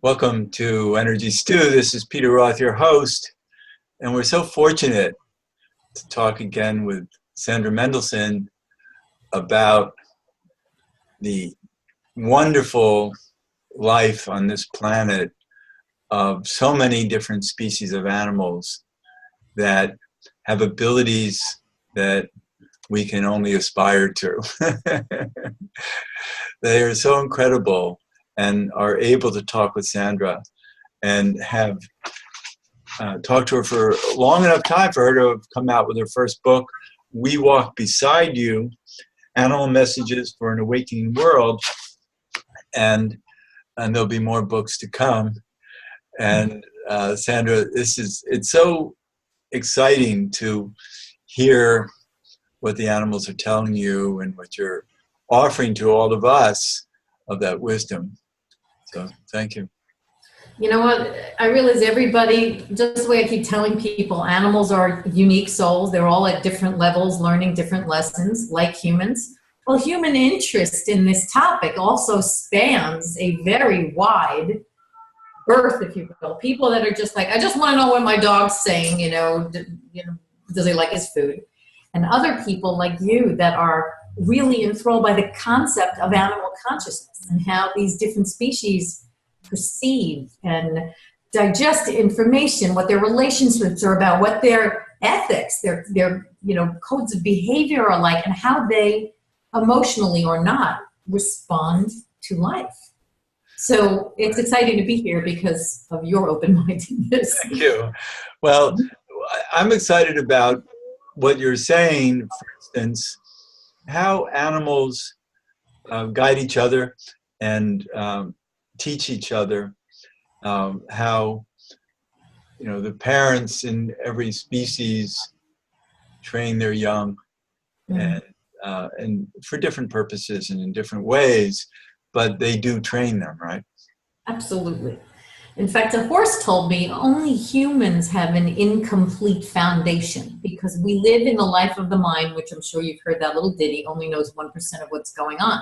Welcome to Energy Stew. This is Peter Roth, your host, and we're so fortunate to talk again with Sandra Mendelson about the wonderful life on this planet of so many different species of animals that have abilities that we can only aspire to. They are so incredible and are able to talk with Sandra and have talked to her for a long enough time for her to have come out with her first book, We Walk Beside You, Animal Messages for an Awakening World. And there'll be more books to come. And Sandra, it's so exciting to hear what the animals are telling you and what you're offering to all of us of that wisdom. So thank you. You know what? I realize everybody, just the way I keep telling people, animals are unique souls. They're all at different levels, learning different lessons, like humans. Well, human interest in this topic also spans a very wide berth, if you will. People that are just like, I just want to know what my dog's saying, does he like his food? And other people like you that are really enthralled by the concept of animal consciousness and how these different species perceive and digest information, what their relationships are about, what their ethics, their codes of behavior are like, and how they emotionally or not respond to life. So it's exciting to be here because of your open-mindedness. Thank you. Well, I'm excited about what you're saying, for instance, how animals guide each other and teach each other, how the parents in every species train their young, and for different purposes and in different ways, but they do train them, right? Absolutely. In fact, a horse told me only humans have an incomplete foundation because we live in the life of the mind, which I'm sure you've heard that little ditty, only knows 1% of what's going on.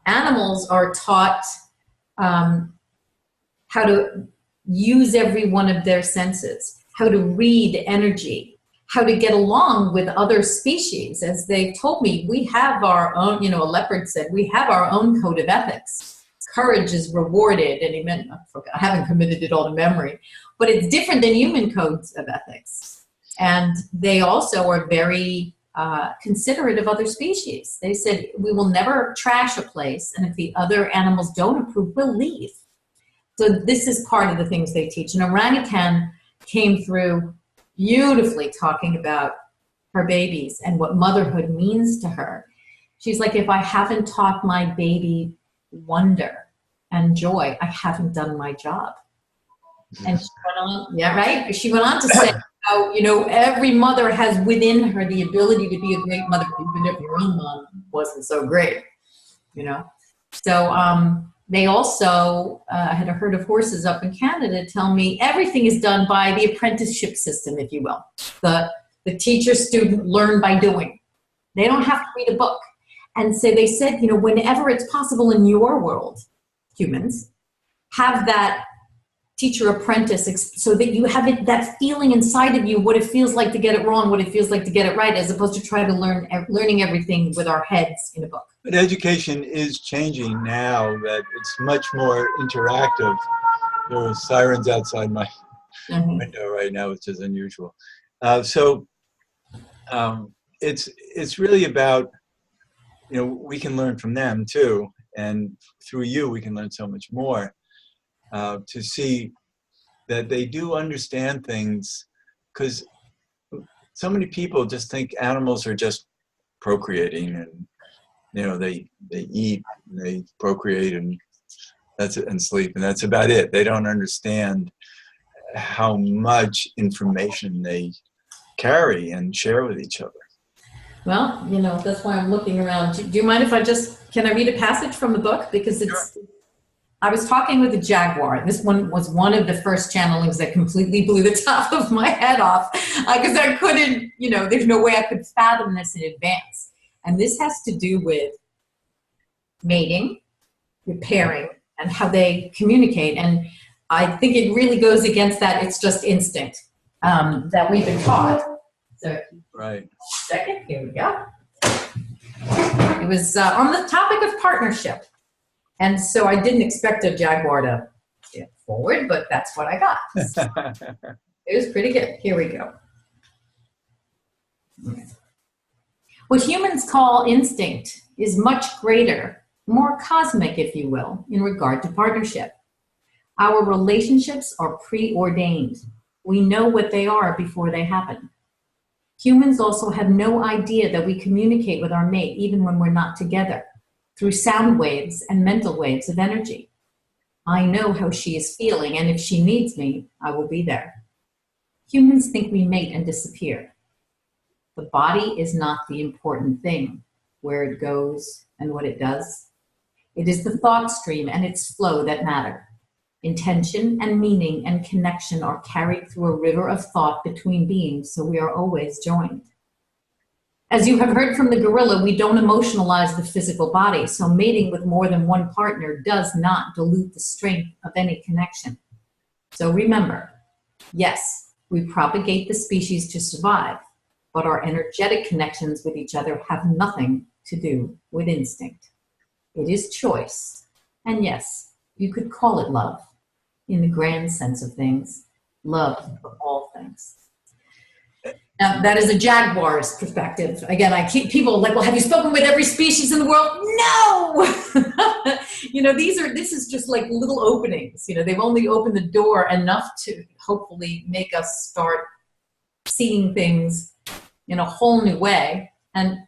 Animals are taught how to use every one of their senses, how to read energy, how to get along with other species. As they've told me, we have our own, a leopard said, we have our own code of ethics. Courage is rewarded, and he meant, I haven't committed it all to memory, but it's different than human codes of ethics. And they also are very considerate of other species. They said, we will never trash a place, and if the other animals don't approve, we'll leave. So this is part of the things they teach. An orangutan came through beautifully talking about her babies and what motherhood means to her. She's like, if I haven't taught my baby wonder and joy, I haven't done my job. And she went on, yeah, right? She went on to say how, every mother has within her the ability to be a great mother, even if your own mom wasn't so great, So they also had a herd of horses up in Canada tell me everything is done by the apprenticeship system, if you will. The teacher-student learn by doing. They don't have to read a book. And so they said, whenever it's possible in your world, humans, have that teacher-apprentice so that you have that feeling inside of you, what it feels like to get it wrong, what it feels like to get it right, as opposed to try to learning everything with our heads in a book. But education is changing now that it's much more interactive. There are sirens outside my window right now, which is unusual. So it's really about, we can learn from them too. And through you, we can learn so much more to see that they do understand things, because so many people just think animals are just procreating and, they eat, and they procreate, and that's it, and sleep, and that's about it. They don't understand how much information they carry and share with each other. Well, that's why I'm looking around. Do you mind if can I read a passage from the book? Because I was talking with a jaguar. This one was one of the first channelings that completely blew the top of my head off because I couldn't, there's no way I could fathom this in advance. And this has to do with mating, repairing, and how they communicate. And I think it really goes against that. It's just instinct that we've been taught. So, right. Second, here we go. It was on the topic of partnership. And so I didn't expect a jaguar to get forward, but that's what I got. So it was pretty good. Here we go. What humans call instinct is much greater, more cosmic, if you will, in regard to partnership. Our relationships are preordained. We know what they are before they happen. Humans also have no idea that we communicate with our mate even when we're not together, through sound waves and mental waves of energy. I know how she is feeling, and if she needs me, I will be there. Humans think we mate and disappear. The body is not the important thing, where it goes and what it does. It is the thought stream and its flow that matter. Intention and meaning and connection are carried through a river of thought between beings, so we are always joined. As you have heard from the gorilla, we don't emotionalize the physical body, so mating with more than one partner does not dilute the strength of any connection. So remember, yes, we propagate the species to survive, but our energetic connections with each other have nothing to do with instinct. It is choice, and yes, you could call it love. In the grand sense of things, love for all things. Now, that is a jaguar's perspective. Again, I keep people like, well, have you spoken with every species in the world? No! This is just like little openings. They've only opened the door enough to hopefully make us start seeing things in a whole new way, and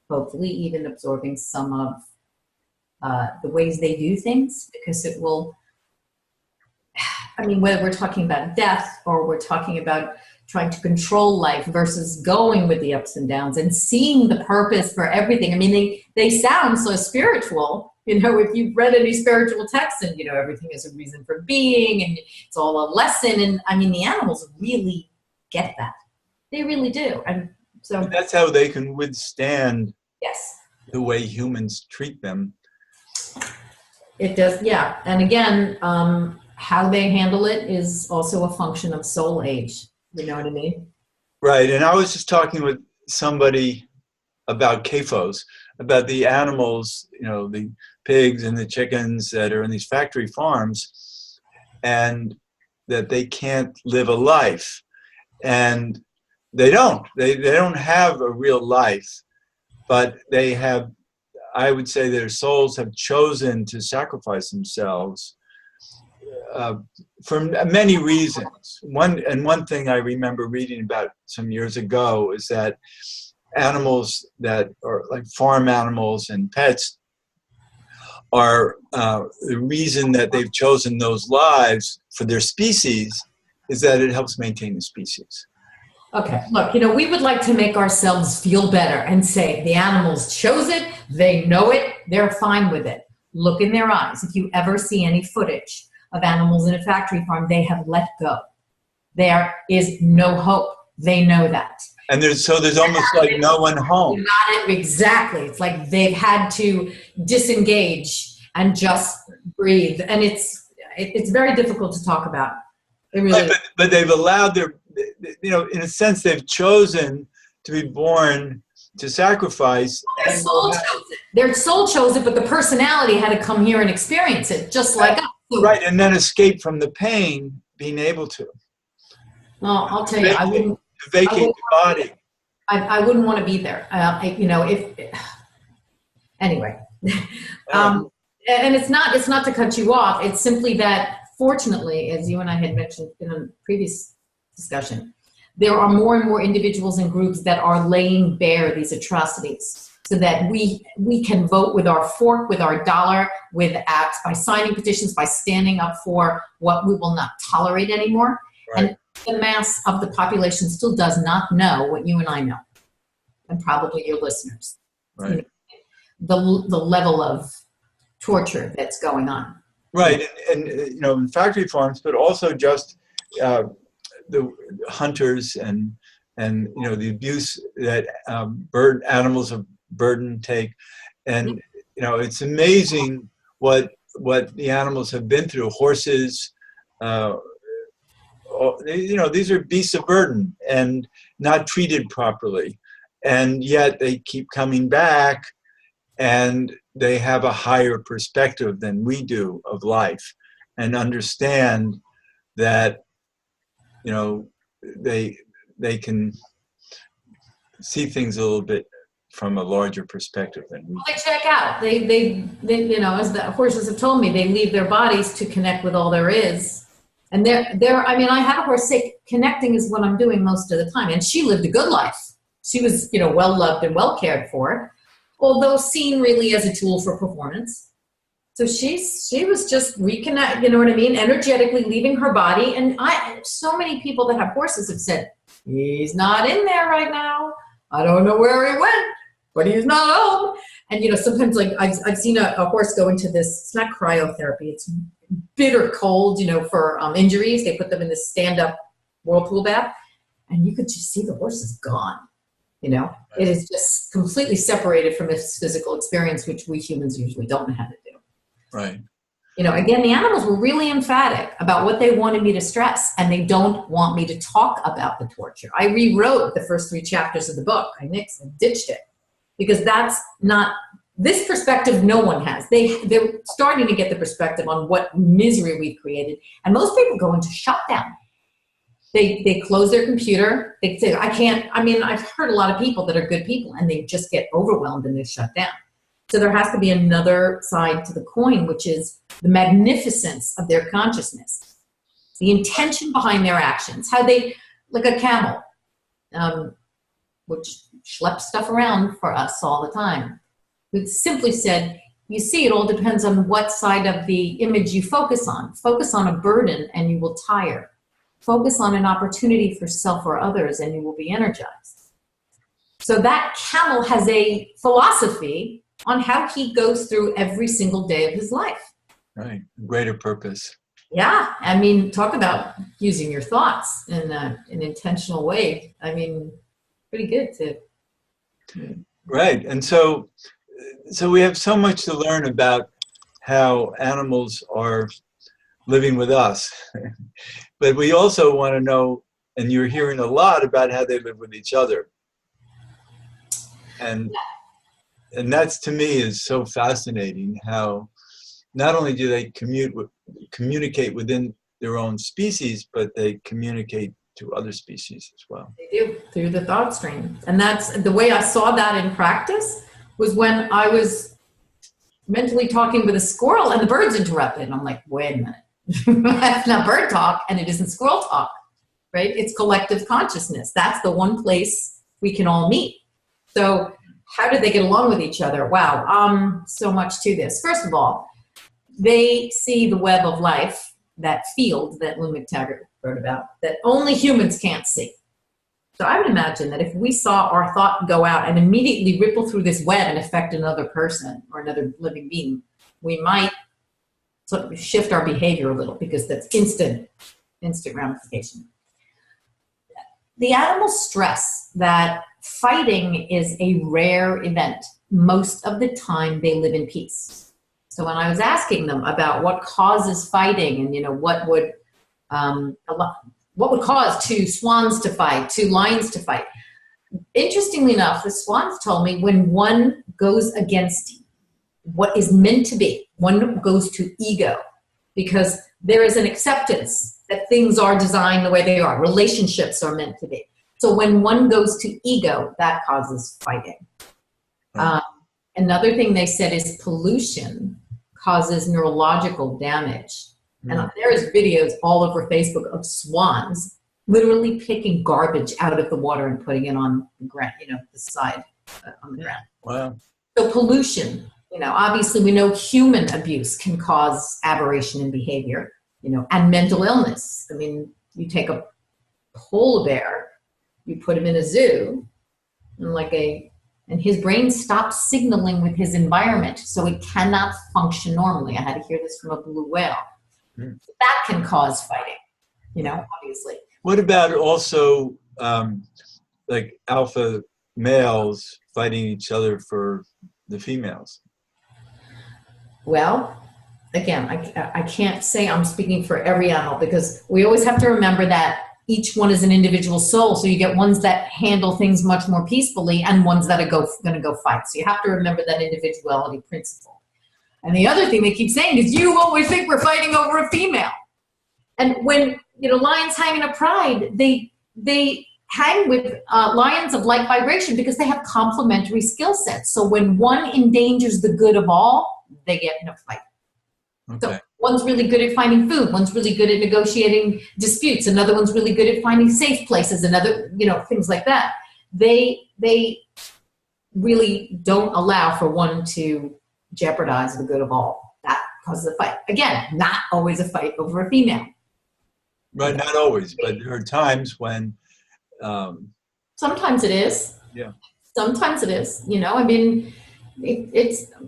hopefully even absorbing some of the ways they do things, because it will, whether we're talking about death or we're talking about trying to control life versus going with the ups and downs and seeing the purpose for everything. They sound so spiritual. If you've read any spiritual texts, and everything is a reason for being, and it's all a lesson. And the animals really get that. They really do. And so that's how they can withstand yes, the way humans treat them. It does, yeah. And again, how they handle it is also a function of soul age. You know what I mean? Right. And I was just talking with somebody about CAFOs, about the animals, the pigs and the chickens that are in these factory farms, and that they can't live a life. And they don't. They don't have a real life, but they have, I would say their souls have chosen to sacrifice themselves for many reasons. One thing I remember reading about some years ago is that animals that are like farm animals and pets are the reason that they've chosen those lives for their species is that it helps maintain the species. Okay, look, we would like to make ourselves feel better and say the animals chose it, they know it, they're fine with it. Look in their eyes. If you ever see any footage of animals in a factory farm, they have let go. There is no hope. They know that. And there's almost like no one home. Exactly. It's like they've had to disengage and just breathe. And it's very difficult to talk about. It really but they've allowed in a sense, they've chosen to be born to sacrifice. Their soul chose it, but the personality had to come here and experience it, just like us. Right, and then escape from the pain, being able to. Well, I'll tell you, I wouldn't vacate the body. I wouldn't want to be there. Anyway, and it's not to cut you off. It's simply that, fortunately, as you and I had mentioned in a previous discussion, there are more and more individuals and groups that are laying bare these atrocities, so that we can vote with our fork, with our dollar, with acts, by signing petitions, by standing up for what we will not tolerate anymore. Right. And the mass of the population still does not know what you and I know, and probably your listeners. Right. The level of torture that's going on. Right, and in factory farms, but also just the hunters and the abuse that animals of burden take, and it's amazing what what the animals have been through. Horses, these are beasts of burden and not treated properly. And yet they keep coming back, and they have a higher perspective than we do of life, and understand that, they can see things a little bit from a larger perspective than we do. Well, they check out. They, as the horses have told me, they leave their bodies to connect with all there is. And I had a horse say, connecting is what I'm doing most of the time. And she lived a good life. She was, well loved and well cared for, although seen really as a tool for performance. So she was just reconnect, energetically leaving her body. And so many people that have horses have said, he's not in there right now. I don't know where he went, but he's not home. And, sometimes like I've seen a horse go into this, it's not cryotherapy, it's bitter cold, for injuries. They put them in this stand-up whirlpool bath, and you could just see the horse is gone. It is just completely separated from its physical experience, which we humans usually don't know how to do. Right. Again, the animals were really emphatic about what they wanted me to stress, and they don't want me to talk about the torture. I rewrote the first 3 chapters of the book. I ditched it, because that's not this perspective. No one has. They're starting to get the perspective on what misery we've created, and most people go into shutdown. They close their computer. They say, I can't. I've heard a lot of people that are good people, and they just get overwhelmed and they shut down. So there has to be another side to the coin, which is the magnificence of their consciousness, the intention behind their actions, how they, like a camel, which schleps stuff around for us all the time. It simply said, you see, it all depends on what side of the image you focus on. Focus on a burden and you will tire. Focus on an opportunity for self or others and you will be energized. So that camel has a philosophy on how he goes through every single day of his life. Right. Greater purpose. Yeah. Talk about using your thoughts in an intentional way. Pretty good too. Right. And so we have so much to learn about how animals are living with us. But we also want to know, and you're hearing a lot about how they live with each other. And that's, to me, is so fascinating, how not only do they communicate within their own species, but they communicate to other species as well. They do, through the thought stream. And that's the way I saw that in practice, was when I was mentally talking with a squirrel and the birds interrupted. And I'm like, wait a minute. That's not bird talk and it isn't squirrel talk, right? It's collective consciousness. That's the one place we can all meet. So how did they get along with each other? Wow, so much to this. First of all, they see the web of life, that field that Lou McTaggart wrote about, that only humans can't see. So I would imagine that if we saw our thought go out and immediately ripple through this web and affect another person or another living being, we might sort of shift our behavior a little, because that's instant ramification. The animals stress that fighting is a rare event. Most of the time they live in peace. So when I was asking them about what causes fighting and, what would cause 2 swans to fight, 2 lions to fight, interestingly enough, the swans told me when one goes against what is meant to be, one goes to ego, because there is an acceptance that things are designed the way they are. Relationships are meant to be. So when one goes to ego, that causes fighting. Another thing they said is pollution causes neurological damage. And there's videos all over Facebook of swans literally picking garbage out of the water and putting it on the ground, the side on the ground. Wow. So pollution, obviously we know human abuse can cause aberration in behavior, and mental illness. You take a polar bear, you put him in a zoo, and his brain stops signaling with his environment, so it cannot function normally. I had to hear this from a blue whale. That can cause fighting, obviously. What about also like alpha males fighting each other for the females? Well, again, I can't say I'm speaking for every animal, because we always have to remember that each one is an individual soul. So you get ones that handle things much more peacefully and ones that are going to go fight. So you have to remember that individuality principle. And the other thing they keep saying is, you always think we're fighting over a female. And when, lions hang in a pride, they hang with lions of like vibration because they have complementary skill sets. So when one endangers the good of all, they get in a fight. Okay. So one's really good at finding food. One's really good at negotiating disputes. Another one's really good at finding safe places. Another, things like that. They really don't allow for one to jeopardize the good of all. That causes a fight. Again, not always a fight over a female. Right, not always, but there are times when... sometimes it is. Yeah. Sometimes it is.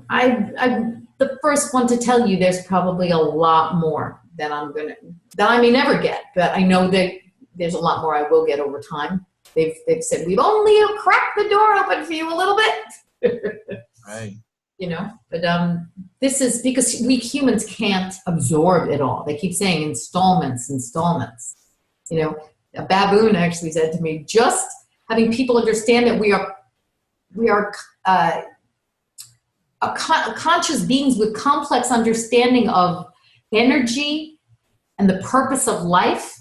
I'm the first one to tell you there's probably a lot more that I may never get, but I know that there's a lot more I will get over time. They've said, we've only cracked the door open for you a little bit. Right. But this is because we humans can't absorb it all. They keep saying installments. A baboon actually said to me, just having people understand that we are conscious beings with complex understanding of energy and the purpose of life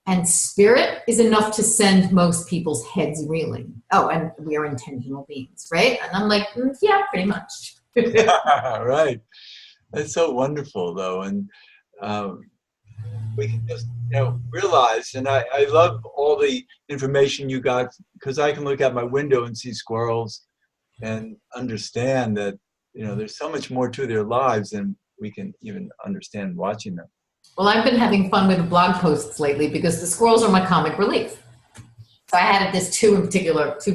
and spirit is enough to send most people's heads reeling. Oh, and we are intentional beings, right? And I'm like, yeah, pretty much. Right. That's so wonderful, though. And we can just, realize, and I love all the information you got, because I can look out my window and see squirrels and understand that, there's so much more to their lives than we can even understand watching them. Well, I've been having fun with blog posts lately because the squirrels are my comic relief. So I had two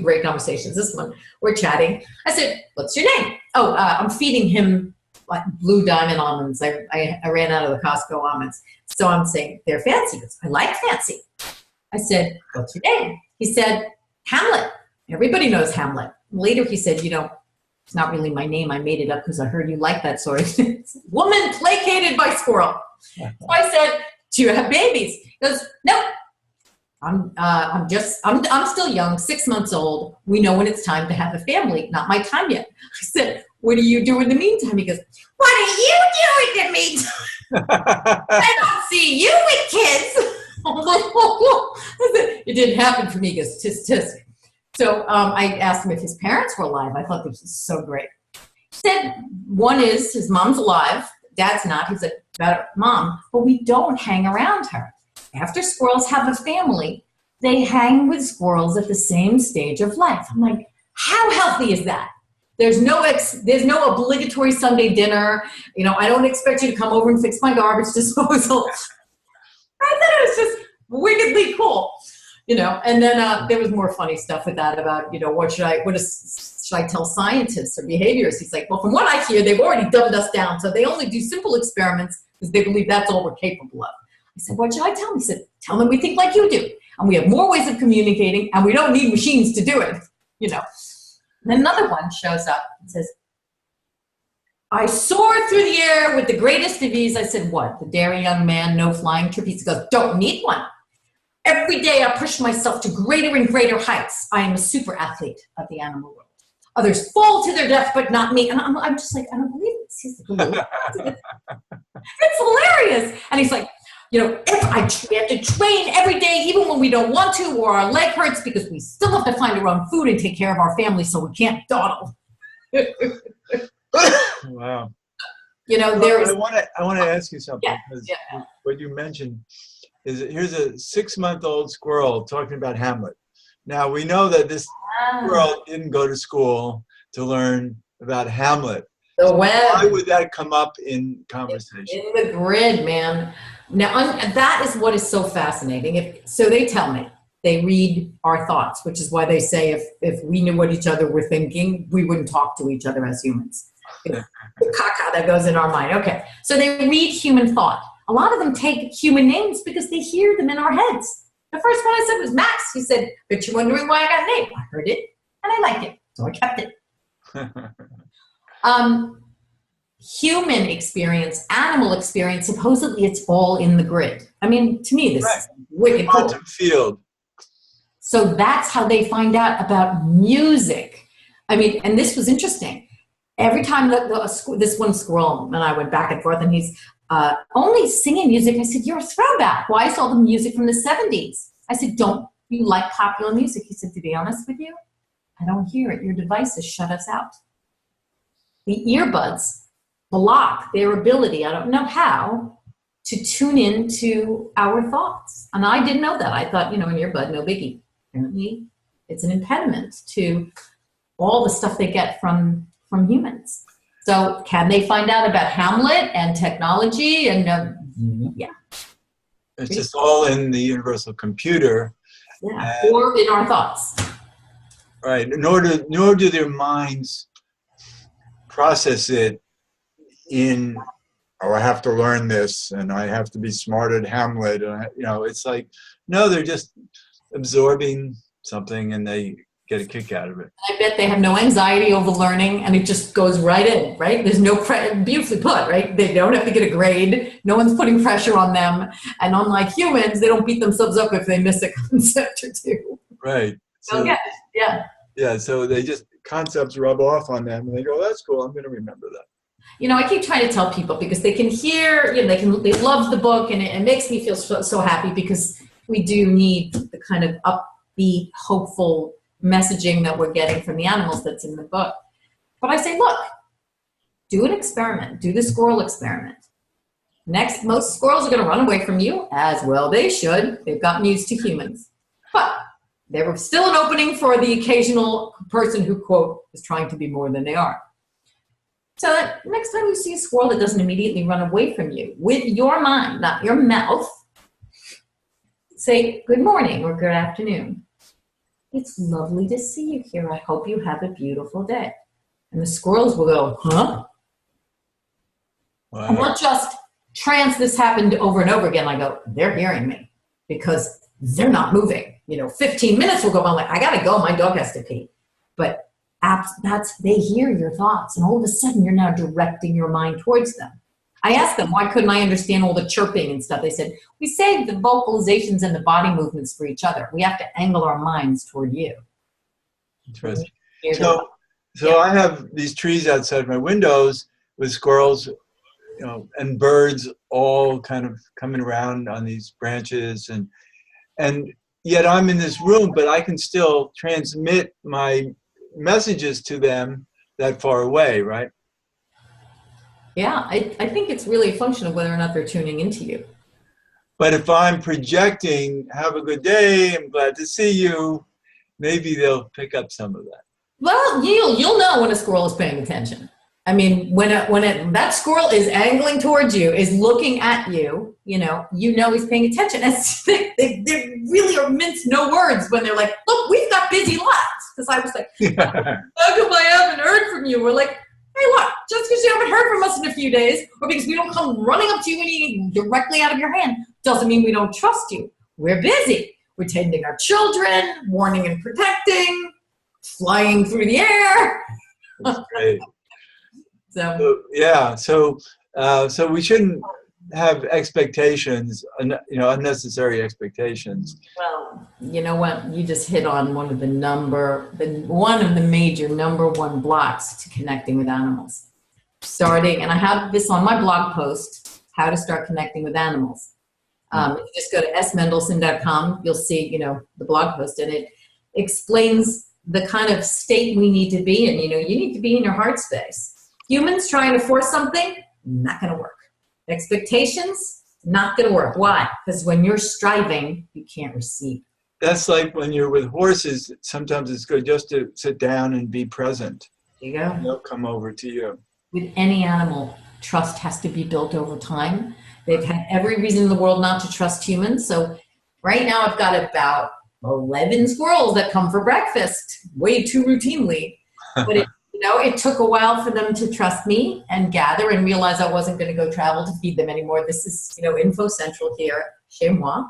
great conversations. This one, we're chatting. I said, what's your name? Oh, I'm feeding him like blue diamond almonds. I ran out of the Costco almonds. So I'm saying, they're fancy. He goes, I like fancy. I said, what's your name? He said, Hamlet. Everybody knows Hamlet. Later he said, it's not really my name. I made it up because I heard you like that sort of thing. Woman placated by squirrel. So I said, do you have babies? He goes, nope. I'm still young, 6 months old. We know when it's time to have a family. Not my time yet. I said, what do you do in the meantime? He goes, what are you doing in the meantime? I don't see you with kids. I said, it didn't happen for me. He goes, tisk. So I asked him if his parents were alive. I thought this was so great. He said, one is, his mom's alive. Dad's not. He's a better mom. But we don't hang around her. After squirrels have a family, they hang with squirrels at the same stage of life. I'm like, how healthy is that? There's no obligatory Sunday dinner. I don't expect you to come over and fix my garbage disposal. I thought it was just wickedly cool. And then there was more funny stuff with that about, what should I tell scientists or behaviorists? He's like, well, from what I hear, they've already dumbed us down. So they only do simple experiments because they believe that's all we're capable of. I said, what should I tell them? He said, tell them we think like you do. And we have more ways of communicating and we don't need machines to do it. And then another one shows up and says, I soared through the air with the greatest of ease. I said, what? The daring young man, no flying trapeze. He goes, don't need one. Every day I push myself to greater and greater heights. I am a super athlete of the animal world. Others fall to their death, but not me. And I'm just like, I don't believe this. He's like, it's hilarious. And he's like, we have to train every day, even when we don't want to, or our leg hurts, because we still have to find our own food and take care of our family, so we can't dawdle. Wow. I want to ask you something, because what you mentioned is that here's a 6-month-old squirrel talking about Hamlet. Now, we know that this squirrel didn't go to school to learn about Hamlet. The web. Why would that come up in conversation? In the grid, man. Now, that is what is so fascinating. So they tell me, they read our thoughts, which is why they say if we knew what each other were thinking, we wouldn't talk to each other as humans. The caca that goes in our mind. Okay, so they read human thought. A lot of them take human names because they hear them in our heads. The first one I said was Max. He said, but you're wondering why I got a name. I heard it, and I liked it, so I kept it. human experience, animal experience, supposedly it's all in the grid. I mean, to me, this is wicked cool. Quantum field. So that's how they find out about music. I mean, and this was interesting. Every time this one squirrel and I went back and forth, and he's only singing music. I said, you're a throwback. Well, I saw the music from the 70s. I said, don't you like popular music? He said, to be honest with you, I don't hear it. Your devices shut us out. The earbuds block their ability, I don't know how, to tune into our thoughts. And I didn't know that. I thought, an earbud, no biggie. Apparently, it's an impediment to all the stuff they get from humans. So can they find out about Hamlet and technology? And yeah. It's just all in the universal computer. Yeah, or in our thoughts. Right. Nor do their minds process it in, I have to learn this and I have to be smart at Hamlet. And, it's like, no, they're just absorbing something and they get a kick out of it. I bet they have no anxiety over learning and it just goes right in, right? There's no beautifully put, right? They don't have to get a grade. No one's putting pressure on them. And unlike humans, they don't beat themselves up if they miss a concept or two. Right. So, yeah. Yeah, so they just, concepts rub off on them and they go, that's cool, I'm going to remember that. I keep trying to tell people because they can hear, they love the book and it makes me feel so happy because we do need the kind of upbeat, hopeful messaging that we're getting from the animals that's in the book. But I say, look, do an experiment. Do the squirrel experiment. Next, most squirrels are going to run away from you, as well they should. They've gotten used to humans. But there was still an opening for the occasional person who, quote, is trying to be more than they are. So that next time you see a squirrel that doesn't immediately run away from you, with your mind, not your mouth, say good morning or good afternoon. It's lovely to see you here. I hope you have a beautiful day. And the squirrels will go, huh? Wow. And not just this happened over and over again. I go, they're hearing me because they're not moving. 15 minutes will go on. Like, I got to go. My dog has to pee. But they hear your thoughts. And all of a sudden, you're now directing your mind towards them. I asked them, why couldn't I understand all the chirping and stuff? They said, we save the vocalizations and the body movements for each other. We have to angle our minds toward you. Interesting. So I have these trees outside my windows with squirrels, and birds all kind of coming around on these branches. And yet I'm in this room, but I can still transmit my messages to them that far away, right? Yeah, I think it's really a function of whether or not they're tuning into you. But if I'm projecting, have a good day, I'm glad to see you, maybe they'll pick up some of that. Well, you'll know when a squirrel is paying attention. I mean, when that squirrel is angling towards you, is looking at you, you know he's paying attention. And they really are mince no words when they're like, look, we've got busy lives. Because I was like, how come I haven't heard from you? We're like, hey, look, just because you haven't heard from us in a few days, or because we don't come running up to you and eating directly out of your hand, doesn't mean we don't trust you. We're busy. We're tending our children, warning and protecting, flying through the air. That's great. So we shouldn't have expectations, unnecessary expectations. Well, you know what? You just hit on one of the major number one blocks to connecting with animals. And I have this on my blog post, how to start connecting with animals. If you just go to smendelson.com, you'll see, the blog post, and it explains the kind of state we need to be in. You need to be in your heart space. Humans trying to force something, not going to work. Expectations, not going to work. Why? Because when you're striving, you can't receive. That's like when you're with horses, sometimes it's good just to sit down and be present. There you go. And they'll come over to you. With any animal, trust has to be built over time. They've had every reason in the world not to trust humans. So right now I've got about 11 squirrels that come for breakfast way too routinely. But it took a while for them to trust me and gather and realize I wasn't going to go travel to feed them anymore. This is, Info Central here, chez moi.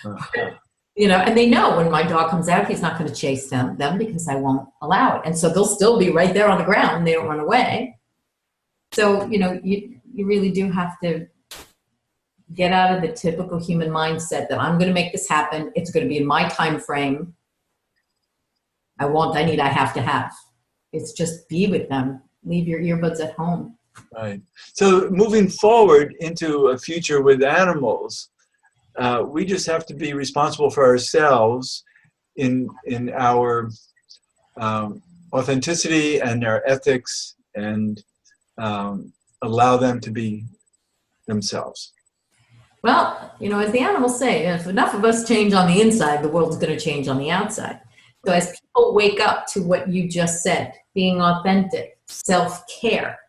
Okay. And they know when my dog comes out, he's not going to chase them because I won't allow it. And so they'll still be right there on the ground. They don't run away. So, you really do have to get out of the typical human mindset that I'm going to make this happen. It's going to be in my time frame. I want, I need, I have to have. It's just be with them. Leave your earbuds at home. Right. So moving forward into a future with animals, we just have to be responsible for ourselves in our authenticity and our ethics, and allow them to be themselves. Well, as the animals say, if enough of us change on the inside, the world's going to change on the outside. So as people wake up to what you just said, being authentic, self-care.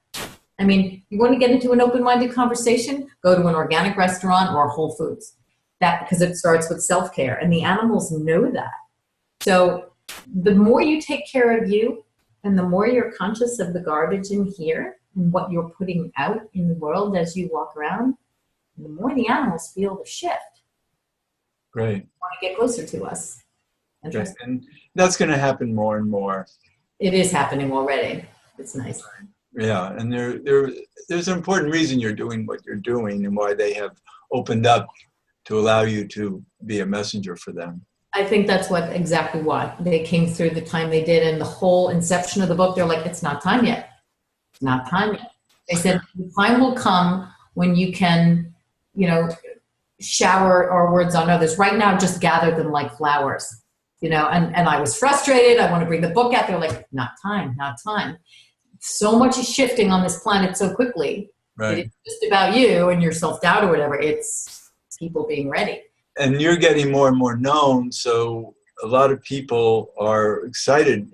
I mean, you want to get into an open-minded conversation, go to an organic restaurant or Whole Foods. Because it starts with self-care, and the animals know that. So the more you take care of you, and the more you're conscious of the garbage in here and what you're putting out in the world as you walk around, the more the animals feel the shift. Great. They want to get closer to us. Great. And that's going to happen more and more. It is happening already. It's nice. Yeah, and there's an important reason you're doing what you're doing, and why they have opened up to allow you to be a messenger for them. I think that's exactly why they came through the time they did, and the whole inception of the book, they're like, it's not time yet. It's not time yet. They said the time will come when you can, shower our words on others. Right now, just gather them like flowers, and I was frustrated. I want to bring the book out. They're like, not time, not time. So much is shifting on this planet so quickly. Right. It's just about you and your self-doubt or whatever. It's people being ready. And you're getting more and more known, so a lot of people are excited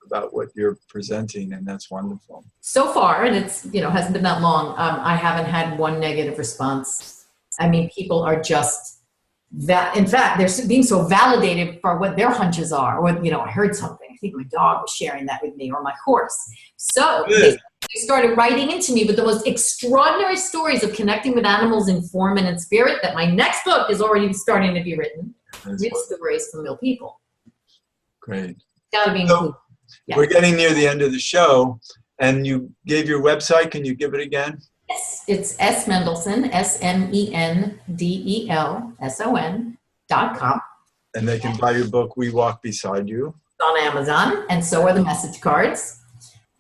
about what you're presenting, and that's wonderful. So far, and it's, hasn't been that long, I haven't had one negative response. I mean, people are just that. In fact, they're being so validated for what their hunches are. Or, I heard something. I think my dog was sharing that with me, or my horse. So they started writing into me with the most extraordinary stories of connecting with animals in form and in spirit, that my next book is already starting to be written. Real stories from real people. Great. Got to be included. Yeah. We're getting near the end of the show, and you gave your website. Can you give it again? Yes, it's S. Mendelson, SMendelson.com. And they can buy your book, We Walk Beside You. It's on Amazon, and so are the message cards.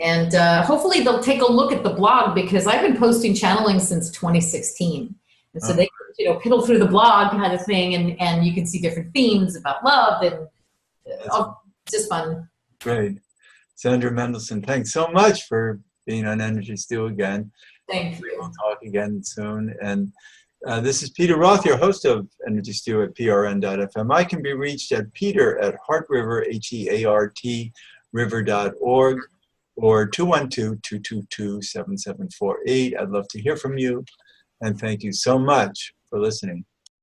And hopefully they'll take a look at the blog, because I've been posting channeling since 2016. And so they, piddle through the blog kind of thing, and you can see different themes about love, and it's just fun. Great. Sandra Mendelson, thanks so much for being on Energy Stew again. Thank you. We'll talk again soon. And this is Peter Roth, your host of Energy Stew at prn.fm. I can be reached at peter@heartriver, HEART, river.org, or 212-222-7748. I'd love to hear from you. And thank you so much for listening.